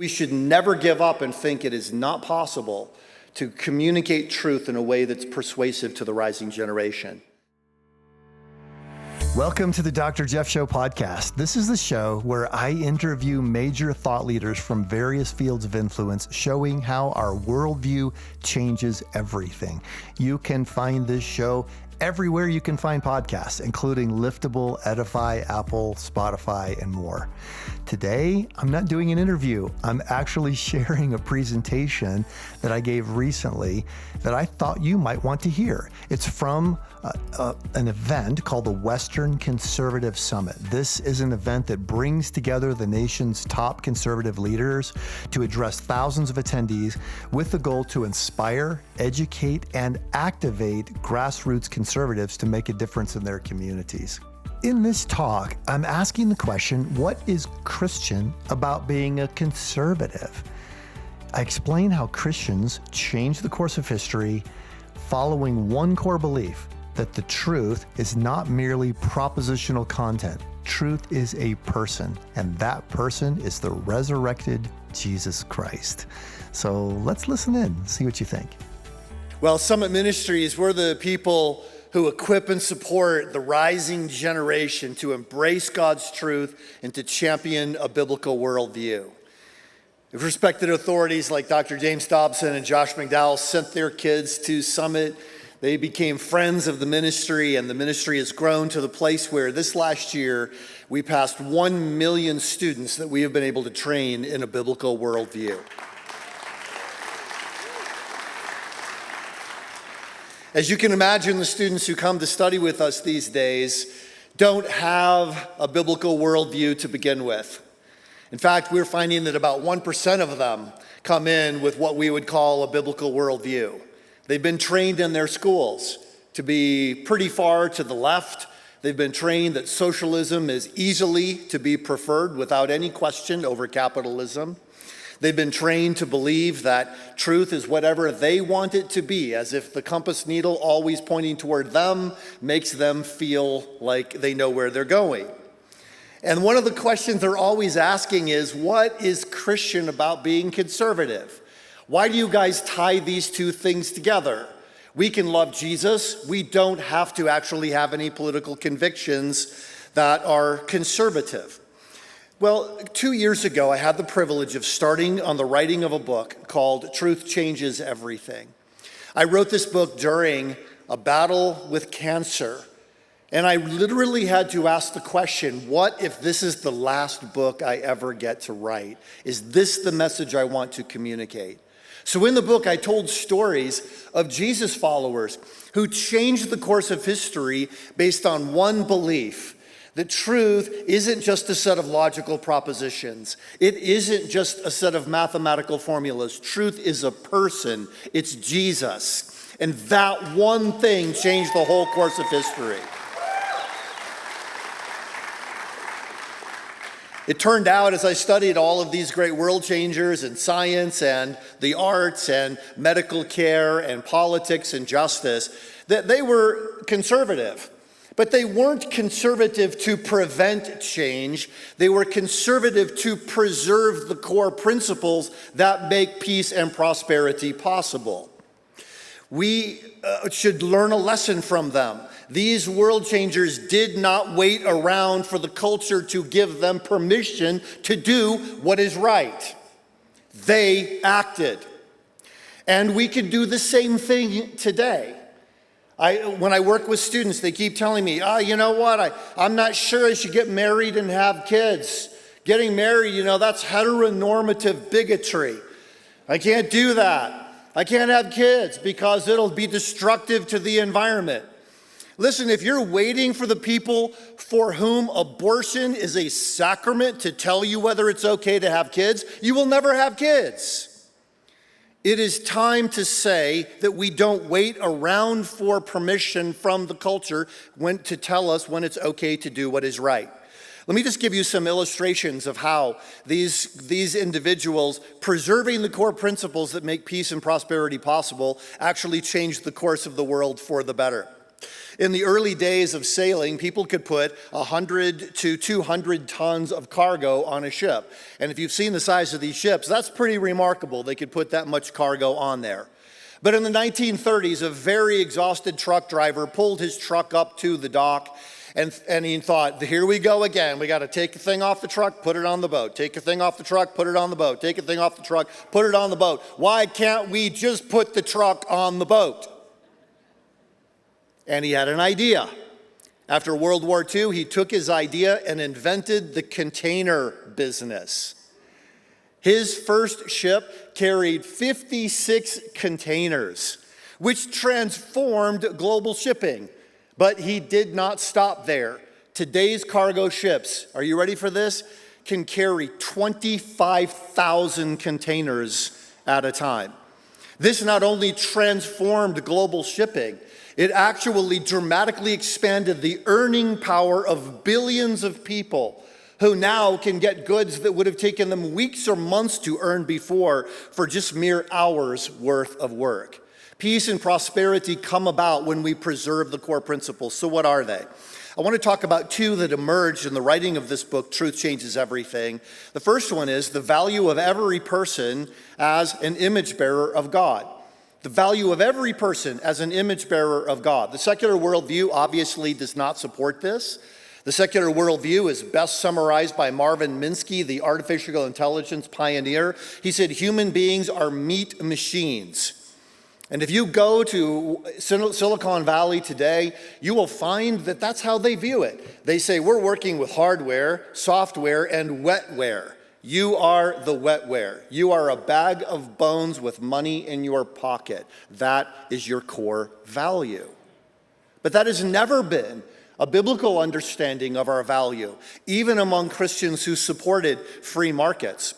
We should never give up and think it is not possible to communicate truth in a way that's persuasive to the rising generation. Welcome to the Dr. Jeff Show podcast. This is the show where I interview major thought leaders from various fields of influence, showing how our worldview changes everything. You can find this show everywhere you can find podcasts, including Liftable, Edify, Apple, Spotify, and more. Today, I'm not doing an interview. I'm actually sharing a presentation that I gave recently that I thought you might want to hear. It's from an event called the Western Conservative Summit. This is an event that brings together the nation's top conservative leaders to address thousands of attendees with the goal to inspire, educate, and activate grassroots conservatives to make a difference in their communities. In this talk, I'm asking the question, what is Christian about being a conservative? I explain how Christians change the course of history following one core belief, that the truth is not merely propositional content. Truth is a person, and that person is the resurrected Jesus Christ. So let's listen in, see what you think. Well, Summit Ministries, we're the people who equip and support the rising generation to embrace God's truth and to champion a biblical worldview. If respected authorities like Dr. James Dobson and Josh McDowell sent their kids to Summit, they became friends of the ministry, and the ministry has grown to the place where this last year we passed 1 million students that we have been able to train in a biblical worldview. As you can imagine, the students who come to study with us these days don't have a biblical worldview to begin with. In fact, we're finding that about 1% of them come in with what we would call a biblical worldview. They've been trained in their schools to be pretty far to the left. They've been trained that socialism is easily to be preferred without any question over capitalism. They've been trained to believe that truth is whatever they want it to be, as if the compass needle always pointing toward them makes them feel like they know where they're going. And one of the questions they're always asking is, what is Christian about being conservative? Why do you guys tie these two things together? We can love Jesus. We don't have to actually have any political convictions that are conservative. Well, 2 years ago, I had the privilege of starting on the writing of a book called Truth Changes Everything. I wrote this book during a battle with cancer, and I literally had to ask the question, what if this is the last book I ever get to write? Is this the message I want to communicate? So in the book, I told stories of Jesus followers who changed the course of history based on one belief: that truth isn't just a set of logical propositions. It isn't just a set of mathematical formulas. Truth is a person. It's Jesus. And that one thing changed the whole course of history. It turned out, as I studied all of these great world changers in science and the arts and medical care and politics and justice, that they were conservative. But they weren't conservative to prevent change. They were conservative to preserve the core principles that make peace and prosperity possible. We should learn a lesson from them. These world changers did not wait around for the culture to give them permission to do what is right. They acted. And we can do the same thing today. When I work with students, they keep telling me, you know what, I'm not sure I should get married and have kids. Getting married, that's heteronormative bigotry. I can't do that. I can't have kids because it'll be destructive to the environment. Listen, if you're waiting for the people for whom abortion is a sacrament to tell you whether it's okay to have kids, you will never have kids. It is time to say that we don't wait around for permission from the culture to tell us when it's okay to do what is right. Let me just give you some illustrations of how these individuals preserving the core principles that make peace and prosperity possible actually changed the course of the world for the better. In the early days of sailing, people could put 100 to 200 tons of cargo on a ship. And if you've seen the size of these ships, that's pretty remarkable. They could put that much cargo on there. But in the 1930s, a very exhausted truck driver pulled his truck up to the dock, and he thought, here we go again. We got to take the thing off the truck, put it on the boat. Take a thing off the truck, put it on the boat. Take a thing off the truck, put it on the boat. Why can't we just put the truck on the boat? And he had an idea. After World War II, he took his idea and invented the container business. His first ship carried 56 containers, which transformed global shipping. But he did not stop there. Today's cargo ships, are you ready for this? Can carry 25,000 containers at a time. This not only transformed global shipping, it actually dramatically expanded the earning power of billions of people who now can get goods that would have taken them weeks or months to earn before for just mere hours worth of work. Peace and prosperity come about when we preserve the core principles. So what are they? I want to talk about two that emerged in the writing of this book, Truth Changes Everything. The first one is the value of every person as an image bearer of God. The value of every person as an image bearer of God. The secular worldview obviously does not support this. The secular worldview is best summarized by Marvin Minsky, the artificial intelligence pioneer. He said, human beings are meat machines. And if you go to Silicon Valley today, you will find that that's how they view it. They say, we're working with hardware, software, and wetware. You are the wetware. You are a bag of bones with money in your pocket. That is your core value. But that has never been a biblical understanding of our value, even among Christians who supported free markets.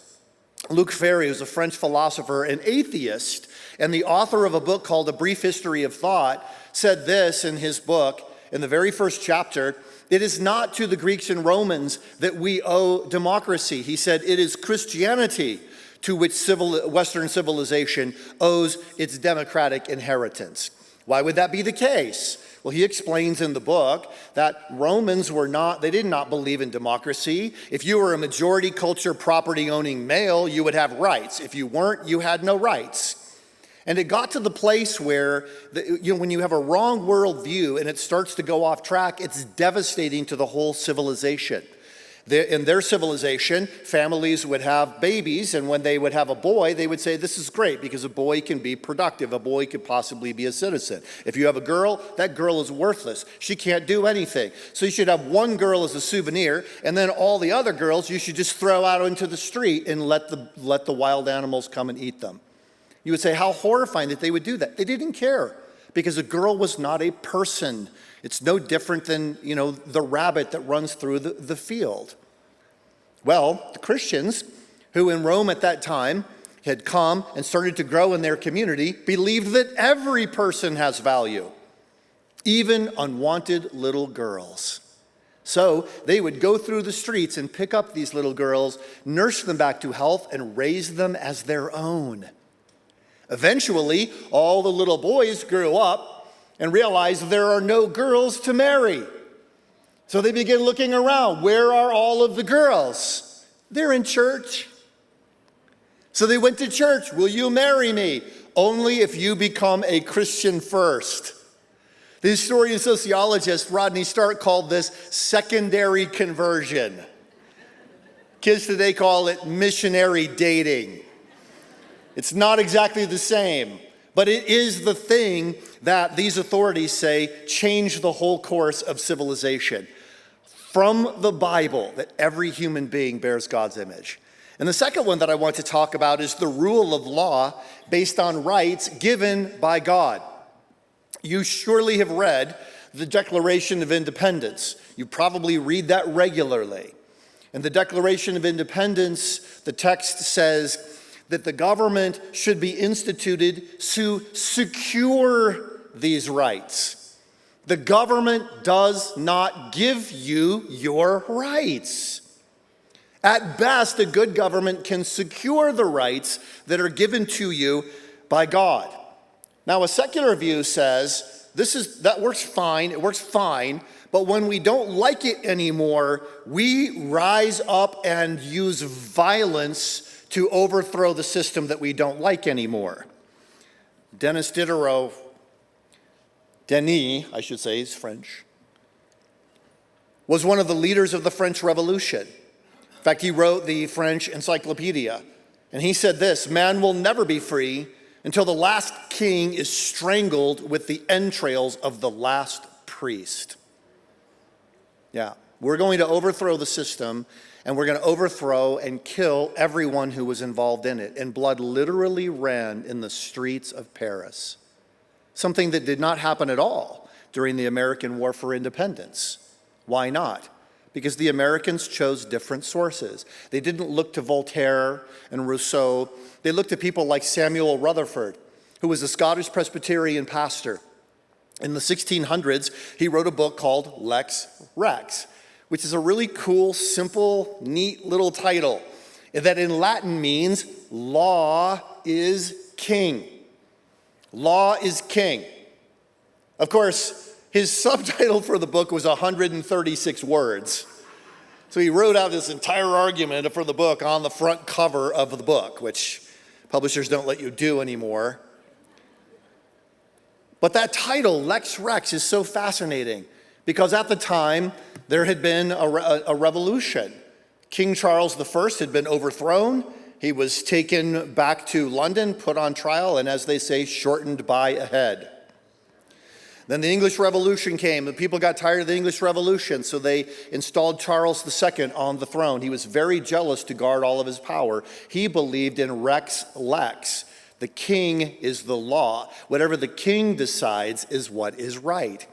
Luc Ferry, who's a French philosopher and atheist, and the author of a book called A Brief History of Thought, said this in his book, in the very first chapter: it is not to the Greeks and Romans that we owe democracy. He said, it is Christianity to which Western civilization owes its democratic inheritance. Why would that be the case? Well, he explains in the book that Romans did not believe in democracy. If you were a majority culture property owning male, you would have rights. If you weren't, you had no rights. And it got to the place where, when you have a wrong worldview and it starts to go off track, it's devastating to the whole civilization. In their civilization, families would have babies, and when they would have a boy, they would say, this is great because a boy can be productive. A boy could possibly be a citizen. If you have a girl, that girl is worthless. She can't do anything. So you should have one girl as a souvenir, and then all the other girls you should just throw out into the street and let the wild animals come and eat them. You would say, how horrifying that they would do that. They didn't care because a girl was not a person. It's no different than, the rabbit that runs through the field. Well, the Christians, who in Rome at that time had come and started to grow in their community, believed that every person has value, even unwanted little girls. So they would go through the streets and pick up these little girls, nurse them back to health, and raise them as their own. Eventually, all the little boys grew up and realized there are no girls to marry. So they begin looking around. Where are all of the girls? They're in church. So they went to church. Will you marry me? Only if you become a Christian first. The historian sociologist Rodney Stark called this secondary conversion. Kids today call it missionary dating. It's not exactly the same, but it is the thing that these authorities say changed the whole course of civilization. From the Bible, that every human being bears God's image. And the second one that I want to talk about is the rule of law based on rights given by God. You surely have read the Declaration of Independence. You probably read that regularly. In the Declaration of Independence, the text says that the government should be instituted to secure these rights. The government does not give you your rights. At best, a good government can secure the rights that are given to you by God. Now, a secular view says That works fine. It works fine. But when we don't like it anymore, we rise up and use violence to overthrow the system that we don't like anymore. Denis Diderot, Denis, I should say, he's French, was one of the leaders of the French Revolution. In fact, he wrote the French Encyclopedia. And he said this: man will never be free until the last king is strangled with the entrails of the last priest. Yeah, we're going to overthrow the system, and we're going to overthrow and kill everyone who was involved in it. And blood literally ran in the streets of Paris, something that did not happen at all during the American War for Independence. Why not? Because the Americans chose different sources. They didn't look to Voltaire and Rousseau. They looked to people like Samuel Rutherford, who was a Scottish Presbyterian pastor. In the 1600s, he wrote a book called Lex Rex, which is a really cool, simple, neat little title that in Latin means law is king. Law is king. Of course, his subtitle for the book was 136 words. So he wrote out this entire argument for the book on the front cover of the book, which publishers don't let you do anymore. But that title, Lex Rex, is so fascinating because at the time there had been a revolution. King Charles I had been overthrown. He was taken back to London, put on trial, and as they say, shortened by a head. Then the English Revolution came. The people got tired of the English Revolution, so they installed Charles II on the throne. He was very jealous to guard all of his power. He believed in Rex Lex. The king is the law. Whatever the king decides is what is right.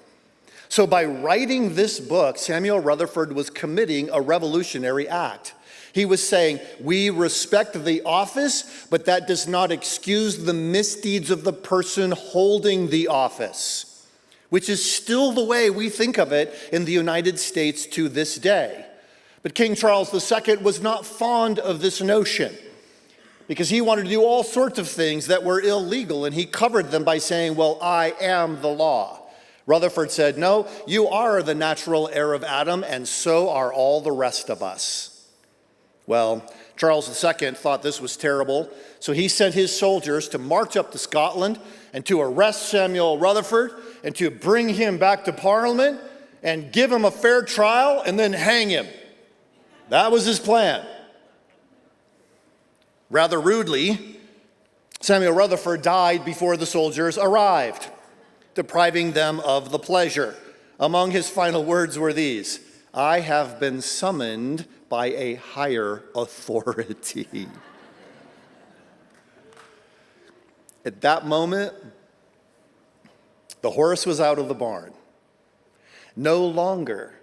So by writing this book, Samuel Rutherford was committing a revolutionary act. He was saying, we respect the office, but that does not excuse the misdeeds of the person holding the office, which is still the way we think of it in the United States to this day. But King Charles II was not fond of this notion because he wanted to do all sorts of things that were illegal, and he covered them by saying, well, I am the law. Rutherford said, no, you are the natural heir of Adam, and so are all the rest of us. Well, Charles II thought this was terrible, so he sent his soldiers to march up to Scotland and to arrest Samuel Rutherford and to bring him back to Parliament and give him a fair trial and then hang him. That was his plan. Rather rudely, Samuel Rutherford died before the soldiers arrived, depriving them of the pleasure. Among his final words were these: I have been summoned by a higher authority. At that moment, the horse was out of the barn. No longer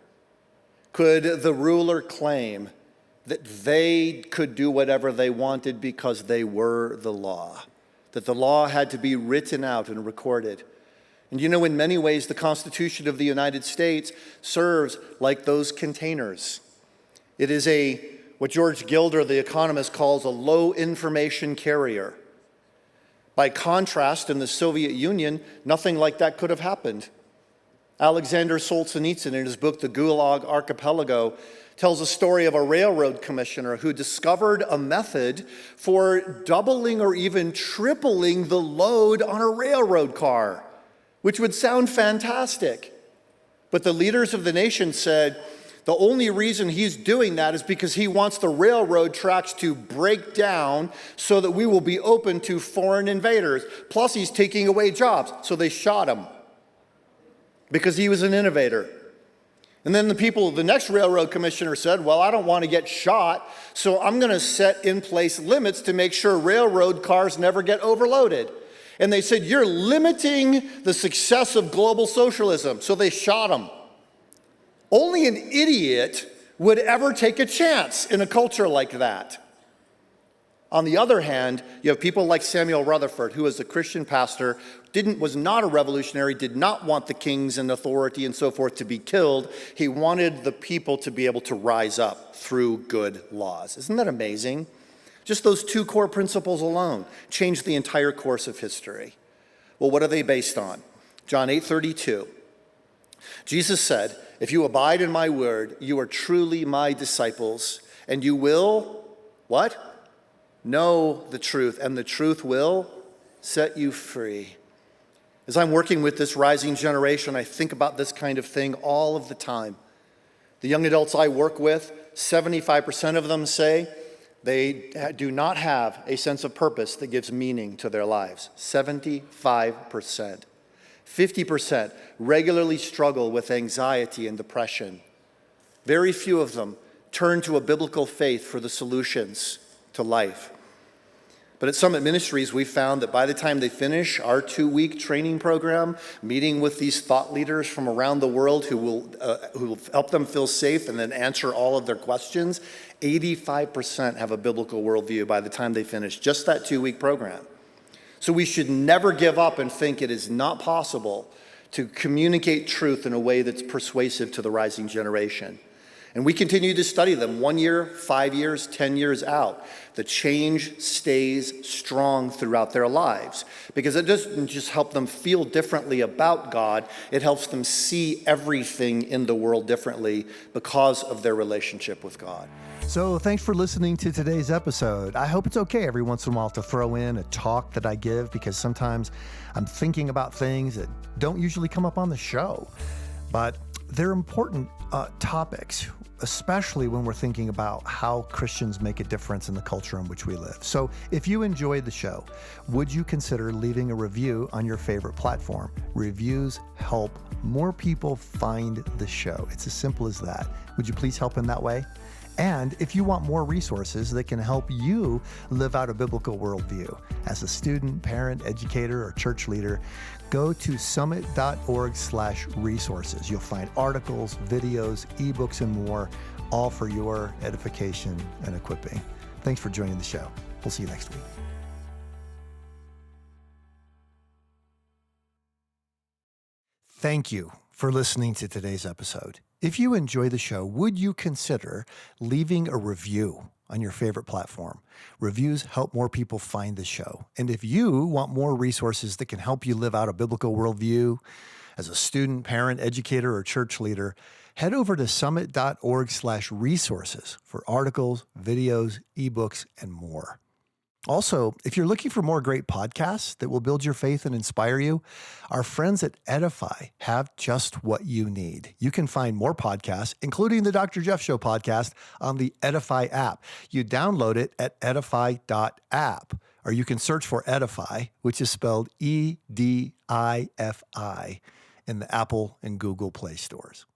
could the ruler claim that they could do whatever they wanted because they were the law, that the law had to be written out and recorded. And you know, in many ways, the Constitution of the United States serves like those containers. It is what George Gilder, the economist, calls a low information carrier. By contrast, in the Soviet Union, nothing like that could have happened. Alexander Solzhenitsyn, in his book, The Gulag Archipelago, tells a story of a railroad commissioner who discovered a method for doubling or even tripling the load on a railroad car, which would sound fantastic. But the leaders of the nation said, the only reason he's doing that is because he wants the railroad tracks to break down so that we will be open to foreign invaders. Plus, he's taking away jobs. So they shot him because he was an innovator. And then the next railroad commissioner said, well, I don't want to get shot, so I'm going to set in place limits to make sure railroad cars never get overloaded. And they said, you're limiting the success of global socialism. So they shot him. Only an idiot would ever take a chance in a culture like that. On the other hand, you have people like Samuel Rutherford, who was a Christian pastor, was not a revolutionary, did not want the kings and authority and so forth to be killed. He wanted the people to be able to rise up through good laws. Isn't that amazing? Just those two core principles alone changed the entire course of history. Well, what are they based on? John 8:32. Jesus said, "If you abide in my word, you are truly my disciples, and you will," what? "Know the truth, and the truth will set you free." As I'm working with this rising generation, I think about this kind of thing all of the time. The young adults I work with, 75% of them say they do not have a sense of purpose that gives meaning to their lives. 75%. 50% regularly struggle with anxiety and depression. Very few of them turn to a biblical faith for the solutions to life. But at Summit Ministries, we found that by the time they finish our 2-week training program, meeting with these thought leaders from around the world who will help them feel safe and then answer all of their questions, 85% have a biblical worldview by the time they finish just that 2-week program. So we should never give up and think it is not possible to communicate truth in a way that's persuasive to the rising generation. And we continue to study them 1 year, 5 years, 10 years out. The change stays strong throughout their lives because it doesn't just help them feel differently about God, it helps them see everything in the world differently because of their relationship with God. So thanks for listening to today's episode. I hope it's okay every once in a while to throw in a talk that I give because sometimes I'm thinking about things that don't usually come up on the show. But they're important topics, especially when we're thinking about how Christians make a difference in the culture in which we live. So if you enjoyed the show, would you consider leaving a review on your favorite platform? Reviews help more people find the show. It's as simple as that. Would you please help in that way? And if you want more resources that can help you live out a biblical worldview as a student, parent, educator, or church leader, go to summit.org/resources. You'll find articles, videos, ebooks, and more, all for your edification and equipping. Thanks for joining the show. We'll see you next week. Thank you for listening to today's episode. If you enjoy the show, would you consider leaving a review on your favorite platform? Reviews help more people find the show. And if you want more resources that can help you live out a biblical worldview as a student, parent, educator, or church leader, head over to summit.org/resources for articles, videos, ebooks, and more. Also, if you're looking for more great podcasts that will build your faith and inspire you, our friends at Edify have just what you need. You can find more podcasts, including the Dr. Jeff Show podcast, on the Edify app. You download it at edify.app, or you can search for Edify, which is spelled EDIFI, in the Apple and Google Play stores.